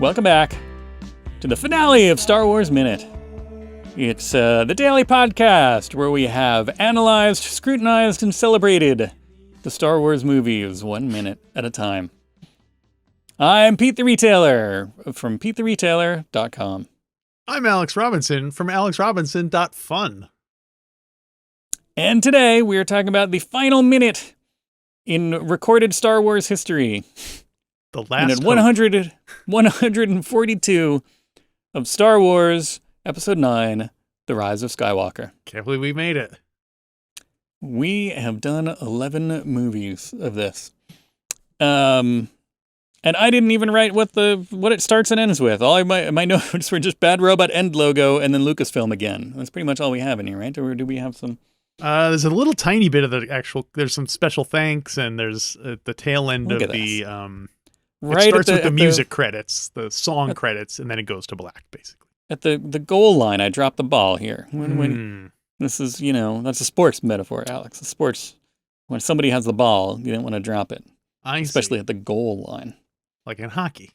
Welcome back to the finale of Star Wars Minute. It's the daily podcast where we have analyzed, scrutinized, and celebrated the Star Wars movies 1 minute at a time. I'm Pete the Retailer from PeteTheRetailer.com. I'm Alex Robinson from AlexRobinson.fun. And today we are talking about the final minute in recorded Star Wars history. The last minute 142 of Star Wars Episode 9, The Rise of Skywalker. Can't believe we made it. We have done 11 movies of this. And I didn't even write what it starts and ends with. All my notes were just Bad Robot end logo and then Lucasfilm again. That's pretty much all we have in here, right? Or do we have some? There's a little tiny bit of the actual. There's some special thanks, and there's the tail end of the. Right, it starts with the music credits, the song credits, and then it goes to black, basically. At the goal line, I dropped the ball here. When this is, that's a sports metaphor, Alex. A sports, when somebody has the ball, you don't want to drop it, especially at the goal line. Like in hockey.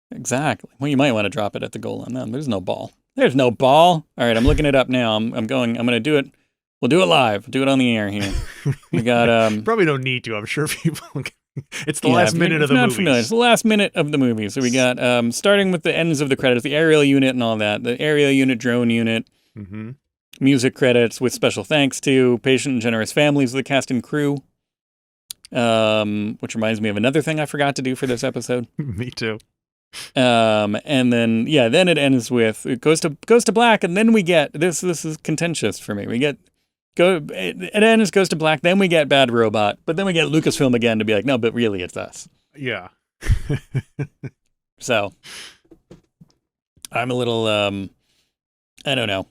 Exactly. Well, you might want to drop it at the goal line. No, there's no ball. There's no ball. All right, I'm looking it up now. I'm going to do it. We'll do it live. Do it on the air here. We got probably don't need to. I'm sure people. It's the last minute of the movie. It's the last minute of the movie. So we got starting with the ends of the credits, the aerial unit and all that. The aerial unit, drone unit, music credits with special thanks to patient and generous families of the cast and crew. Which reminds me of another thing I forgot to do for this episode. Me too. And then then it ends with it goes to black, and then we get this is contentious for me. It ends, goes to black, then we get Bad Robot, but then we get Lucasfilm again to be like, no, but really it's us. Yeah. So I'm a little I don't know.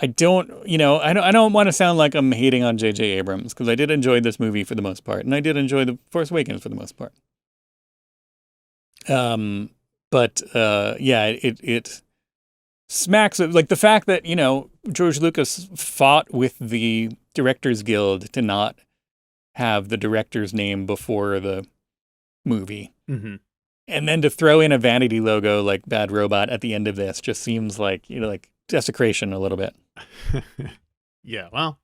I don't want to sound like I'm hating on J.J. Abrams, because I did enjoy this movie for the most part, and I did enjoy The Force Awakens for the most part. It smacks of, like, the fact that, George Lucas fought with the Directors Guild to not have the director's name before the movie. Mm-hmm. And then to throw in a vanity logo like Bad Robot at the end of this just seems like, like desecration a little bit. Yeah, well,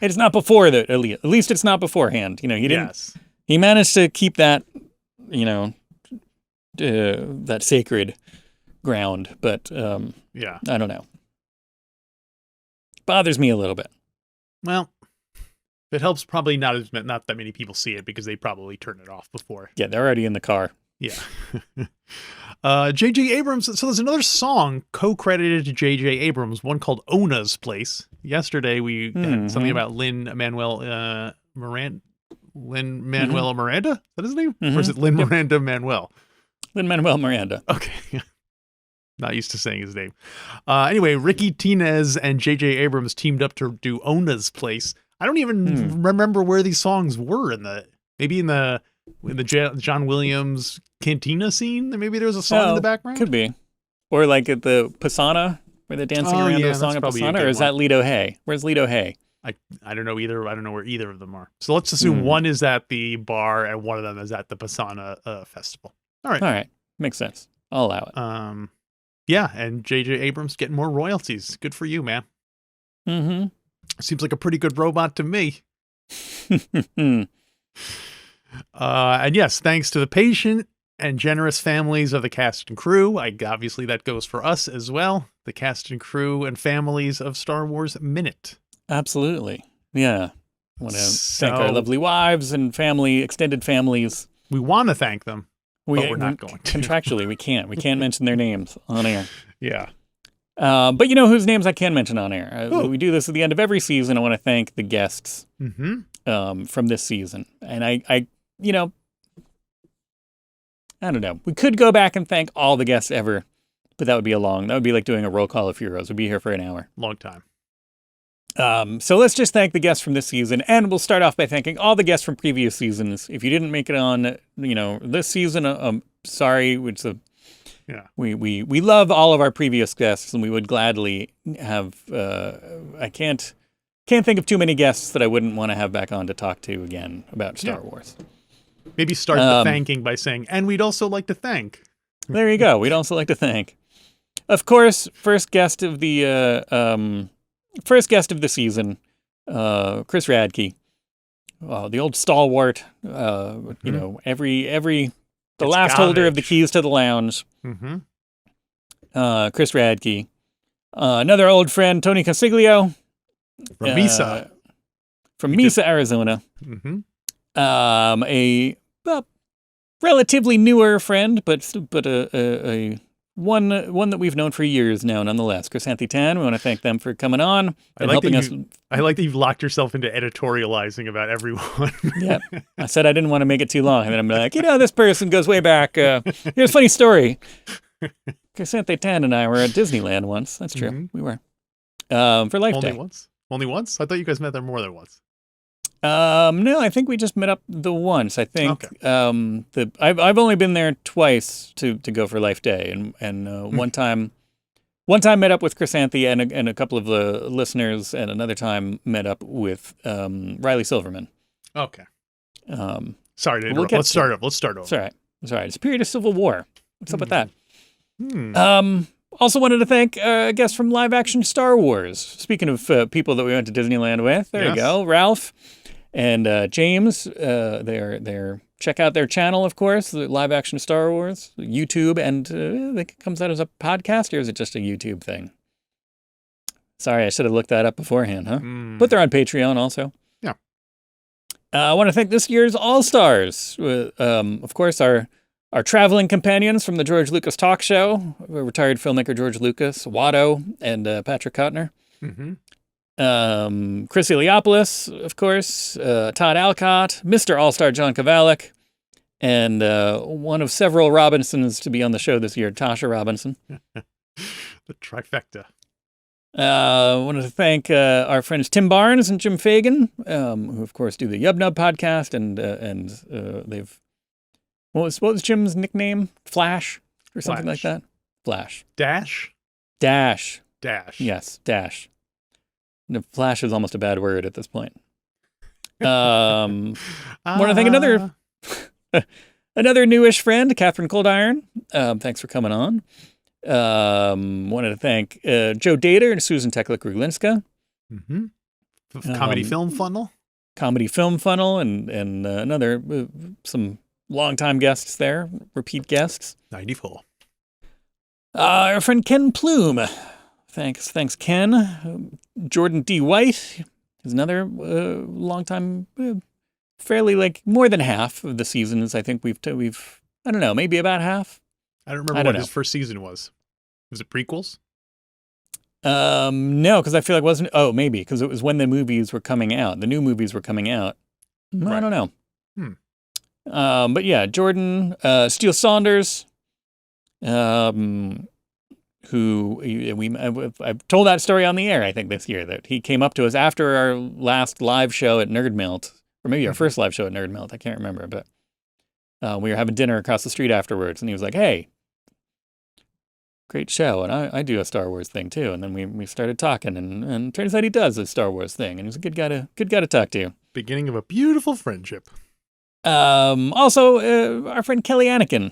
it's not before at least it's not beforehand. He didn't. Yes. He managed to keep that, that sacred ground, but yeah, I don't know. Bothers me a little bit. Well, it helps probably not that many people see it because they probably turn it off before. Yeah, they're already in the car. Yeah. J.J. Abrams. So there's another song co-credited to J.J. Abrams, one called Ona's Place. Yesterday we had something about Lin-Manuel Miranda. Is that his name? Or is it Lin-Miranda Manuel? Lin-Manuel Miranda. Okay. Not used to saying his name. Anyway, Ricky Tinez and J.J. Abrams teamed up to do Ona's Place. I don't even remember where these songs were in the John Williams cantina scene. Maybe there's a song in the background. Could be, or like at the Pisana where they're dancing around to a song at Pisana, or is that Lido Hay? Where's Lido Hay? I don't know either. I don't know where either of them are. So let's assume one is at the bar and one of them is at the Pisana festival. All right, makes sense. I'll allow it. Yeah, and J.J. Abrams getting more royalties. Good for you, man. Mm-hmm. Seems like a pretty good robot to me. And yes, thanks to the patient and generous families of the cast and crew. Obviously that goes for us as well. The cast and crew and families of Star Wars Minute. Absolutely. Yeah. I want to thank our lovely wives and extended families. We want to thank them, but we're not going to. Contractually, we can't. We can't mention their names on air. Yeah. But you know whose names I can mention on air? We do this at the end of every season. I want to thank the guests from this season. And I don't know. We could go back and thank all the guests ever, but that would be like doing a roll call of heroes. We'd be here for an hour. Long time. So let's just thank the guests from this season, and we'll start off by thanking all the guests from previous seasons. If you didn't make it on, this season, sorry. We love all of our previous guests, and we would gladly have. I can't think of too many guests that I wouldn't want to have back on to talk to again about Star Wars. Maybe start the thanking by saying, and we'd also like to thank. There you go. We'd also like to thank, of course, first guest of the season, Chris Radke, the old stalwart. The last holder of the keys to the lounge. Mm-hmm. Chris Radke. Another old friend, Tony Consiglio. From Mesa. From Mesa, Arizona. Mm-hmm. A relatively newer friend, but a one that we've known for years now, nonetheless. Chrysanthi Tan, we want to thank them for coming on and helping us. I like that you've locked yourself into editorializing about everyone. Yeah. I said I didn't want to make it too long. And then I'm like, this person goes way back. Here's a funny story. Chrysanthi Tan and I were at Disneyland once. That's true. Mm-hmm. We were. For Life Day. Only once? I thought you guys met there more than once. No, I think we just met up the once. I think I've only been there twice to go for Life Day, and one time met up with Chrysanthi and a couple of the listeners, and another time met up with Riley Silverman. Okay. Sorry to interrupt. Let's start over. It's all right. It's a period of civil war. What's up with that? Also wanted to thank a guest from Live Action Star Wars. Speaking of people that we went to Disneyland with, there you go, Ralph and James. They're check out their channel, of course, the Live Action Star Wars, YouTube, and it comes out as a podcast, or is it just a YouTube thing? Sorry, I should have looked that up beforehand, huh? But they're on Patreon also. Yeah. I want to thank this year's All-Stars. Of course, our traveling companions from the George Lucas Talk Show, retired filmmaker George Lucas, Watto, and Patrick Kotner. Mm-hmm. Chris Iliopoulos, of course, Todd Alcott, Mr. All-Star John Kovalik, and one of several Robinsons to be on the show this year, Tasha Robinson. The trifecta. Wanted to thank our friends Tim Barnes and Jim Fagan, who, of course, do the Yub Nub podcast, and they've... What was Jim's nickname? Flash or something like that? Flash. Dash. Yes, Dash. No, Flash is almost a bad word at this point. Want to thank another newish friend, Catherine Coldiron. Thanks for coming on. Wanted to thank Joe Dater and Susan Tekla-Kruglinska. Mm-hmm. Comedy Film Funnel. Comedy Film Funnel, and another some longtime guests there, repeat guests. 94. Our friend Ken Plume. Thanks, Ken. Jordan D. White is another longtime, fairly more than half of the seasons. I think we've I don't know, maybe about half. I don't remember what his first season was. Was it prequels? No, because I feel like it wasn't. Oh, maybe because it was when the movies were coming out. The new movies were coming out. Right. I don't know. But yeah, Jordan Steele Saunders, who I've told that story on the air, I think, this year, that he came up to us after our last live show at Nerd Melt, or maybe our first live show at Nerd Melt. I can't remember, but we were having dinner across the street afterwards, and he was like, "Hey, great show, and I do a Star Wars thing too." And then we started talking, and turns out he does a Star Wars thing, and he's a good guy to talk to. Beginning of a beautiful friendship. Also, our friend Kelly Anakin.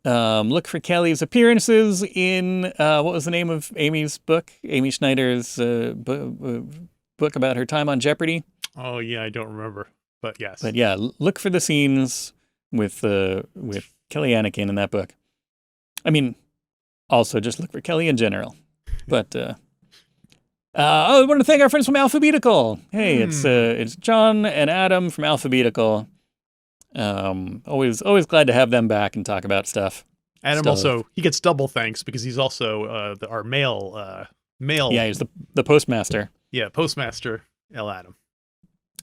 Look for Kelly's appearances in what was the name of Amy's book? Amy Schneider's book about her time on Jeopardy. Oh yeah, I don't remember, but yes. But yeah, look for the scenes with Kelly Anakin in that book. I mean, also just look for Kelly in general. But I want to thank our friends from Alphabetical. Hey, it's John and Adam from Alphabetical. Always glad to have them back and talk about stuff. Adam also, he gets double thanks because he's also our mail. Yeah, he's the postmaster. Yeah, postmaster L. Adam.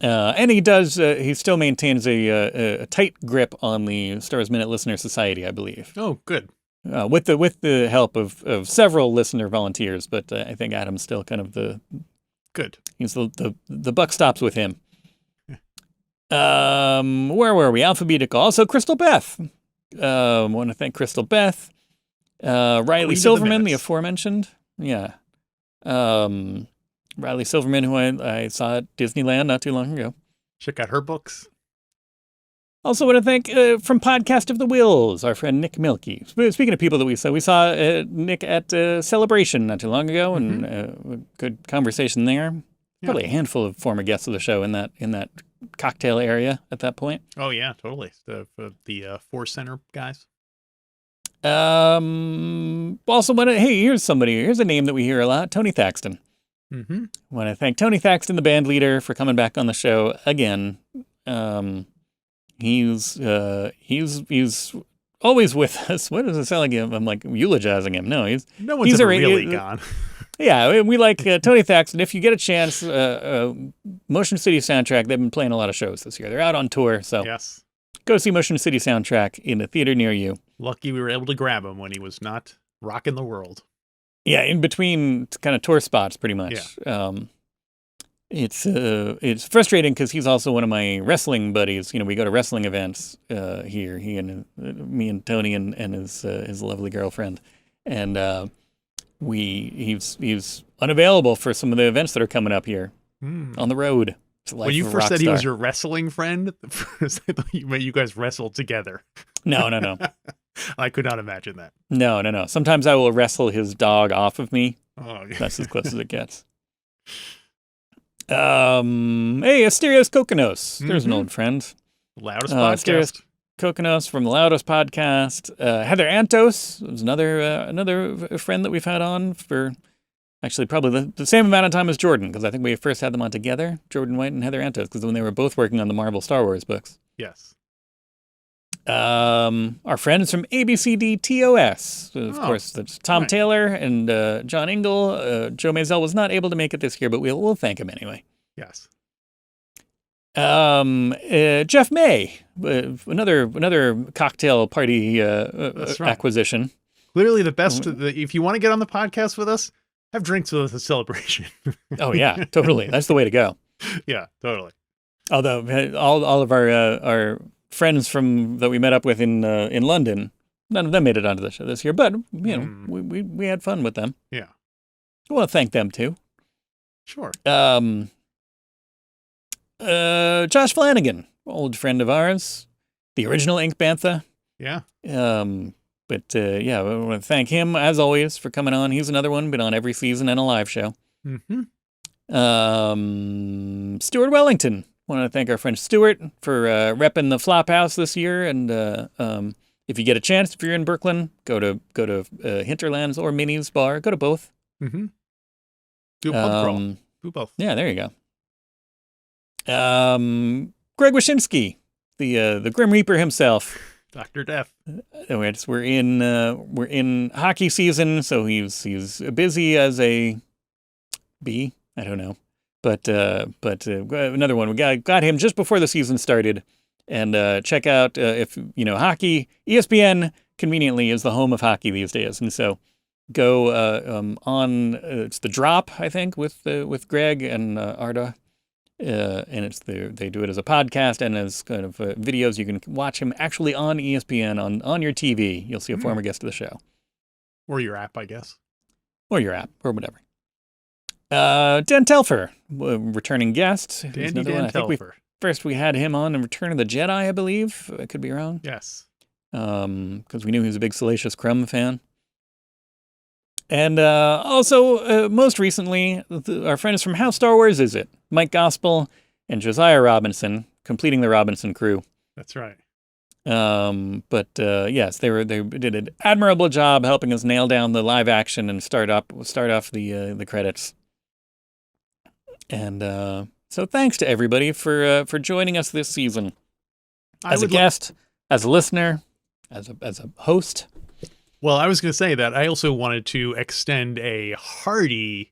And he does. He still maintains a tight grip on the Star Wars Minute Listener Society, I believe. Oh, good. With the help of several listener volunteers, but I think Adam's still kind of the good. He's the buck stops with him. Where were we? Alphabetical. Also, Crystal Beth. Want to thank Crystal Beth. Riley Silverman, the aforementioned. Yeah. Riley Silverman, who I saw at Disneyland not too long ago. Check out her books. Also want to thank from Podcast of the Wills, our friend Nick Milkey. Speaking of people that we saw Nick at Celebration not too long ago, and good conversation there. Probably a handful of former guests of the show in that cocktail area at that point. Oh yeah, totally. The Force Center guys. Also here's a name that we hear a lot, Tony Thaxton. Want to thank Tony Thaxton, the band leader, for coming back on the show again. He's always with us. What does it sound like? I'm like eulogizing him. No, he's ever really gone. Yeah, we like Tony Thaxton. If you get a chance, Motion City Soundtrack, they've been playing a lot of shows this year. They're out on tour, so yes. Go see Motion City Soundtrack in a theater near you. Lucky we were able to grab him when he was not rocking the world. Yeah, in between kind of tour spots, pretty much. Yeah. It's frustrating because he's also one of my wrestling buddies. You know, we go to wrestling events here. He and me and Tony and his lovely girlfriend, and he's unavailable for some of the events that are coming up here on the road. When you first said he was your wrestling friend, you guys wrestled together. No. I could not imagine that. No. Sometimes I will wrestle his dog off of me. Oh, yeah. That's as close as it gets. Hey, Asterios Kokonos. There's an old friend. Loudest podcast. Asterios Kokonos from the Loudest podcast. Heather Antos was another friend that we've had on for actually probably the same amount of time as Jordan, because I think we first had them on together, Jordan White and Heather Antos, because when they were both working on the Marvel Star Wars books. Yes. Our friends from ABCD TOS. Of course, that's Tom Taylor and John Ingle. Joe Maisel was not able to make it this year, but we'll thank him anyway. Yes. Jeff May, another cocktail party acquisition. Literally the best. If you want to get on the podcast with us, have drinks with us at Celebration. Oh yeah, totally. That's the way to go. Yeah, totally. Although all of our friends that we met up with in London, none of them made it onto the show this year, but you know, we had fun with them. Yeah. I want to thank them too. Sure. Josh Flanagan, old friend of ours, the original Ink Bantha. Yeah. I want to thank him as always for coming on. He's another one, been on every season and a live show. Stuart Wellington. Want to thank our friend Stuart for repping the Flophouse this year. And if you get a chance, if you're in Brooklyn, go to Hinterlands or Minnie's Bar. Go to both. Do a pub crawl. Do both. Yeah, there you go. Greg Wyszynski, the Grim Reaper himself. Dr. Death. We're in hockey season, so he's busy as a bee. I don't know. But another one, we got him just before the season started. And check out if you know hockey. ESPN conveniently is the home of hockey these days, and so go on. It's The Drop, I think, with Greg and Arda, and they do it as a podcast and as kind of videos. You can watch him actually on ESPN on your TV. You'll see a former guest of the show, or your app, I guess, or whatever. Dan Telfer, returning guest. Dandy Dan Telfer. First we had him on in Return of the Jedi, I believe. I could be wrong. Yes. Because we knew he was a big Salacious Crumb fan. And also, most recently, our friends from How Star Wars Is It? Mike Gospel and Josiah Robinson, completing the Robinson crew. That's right. Yes, they did an admirable job helping us nail down the live action and start off the credits. And so thanks to everybody for joining us this season. As a guest, as a listener, as a host. Well, I was going to say that I also wanted to extend a hearty,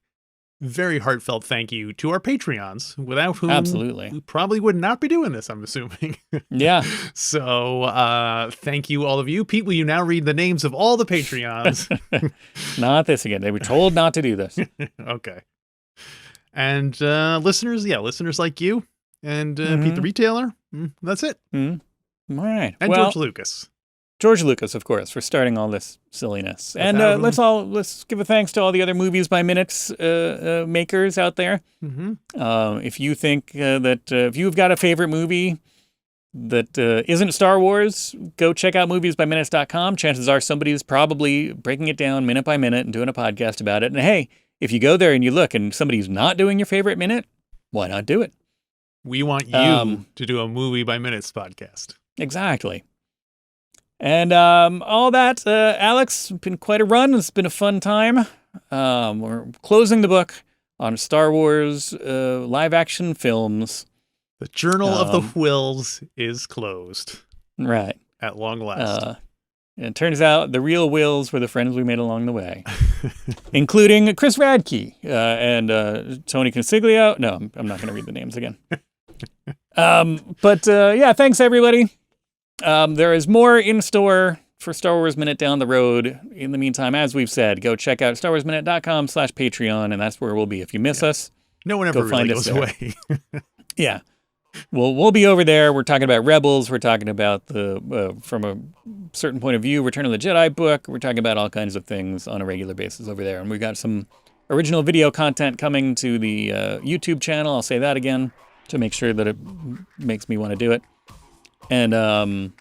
very heartfelt thank you to our Patreons, without whom absolutely we probably would not be doing this, I'm assuming. Yeah. So thank you, all of you. Pete, will you now read the names of all the Patreons? Not this again. They were told not to do this. Okay. And listeners like you and Pete the Retailer. That's it. All right. And George Lucas. George Lucas, of course, for starting all this silliness. And let's give a thanks to all the other Movies by Minutes makers out there. If you think that if you've got a favorite movie that isn't Star Wars, go check out moviesbyminutes.com. Chances are somebody's probably breaking it down minute by minute and doing a podcast about it. And hey, if you go there and you look and somebody's not doing your favorite minute, why not do it? We want you to do a Movie by Minutes podcast. Exactly. And all that, Alex, been quite a run. It's been a fun time. We're closing the book on Star Wars live action films. The Journal of the Whills is closed. Right. At long last. And it turns out the real Wills were the friends we made along the way, including Chris Radke and Tony Consiglio. No, I'm not going to read the names again. But thanks, everybody. There is more in store for Star Wars Minute down the road. In the meantime, as we've said, go check out StarWarsMinute.com/Patreon, and that's where we'll be. If you miss us, no one ever really goes away. Yeah. We'll be over there. We're talking about Rebels. We're talking about the, from a certain point of view, Return of the Jedi book. We're talking about all kinds of things on a regular basis over there. And we've got some original video content coming to the YouTube channel. I'll say that again to make sure that it makes me want to do it. And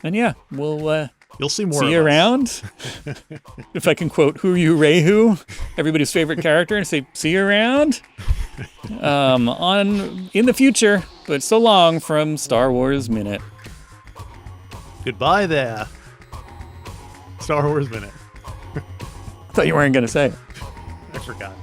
yeah, we'll you'll see more. See you around. If I can quote "Who You Rehu," everybody's favorite character, and say "See you around." In the future, but so long from Star Wars Minute. Goodbye there. Star Wars Minute. I thought you weren't going to say it. I forgot.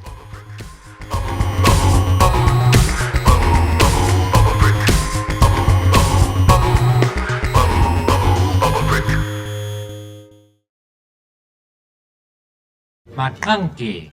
McClunky.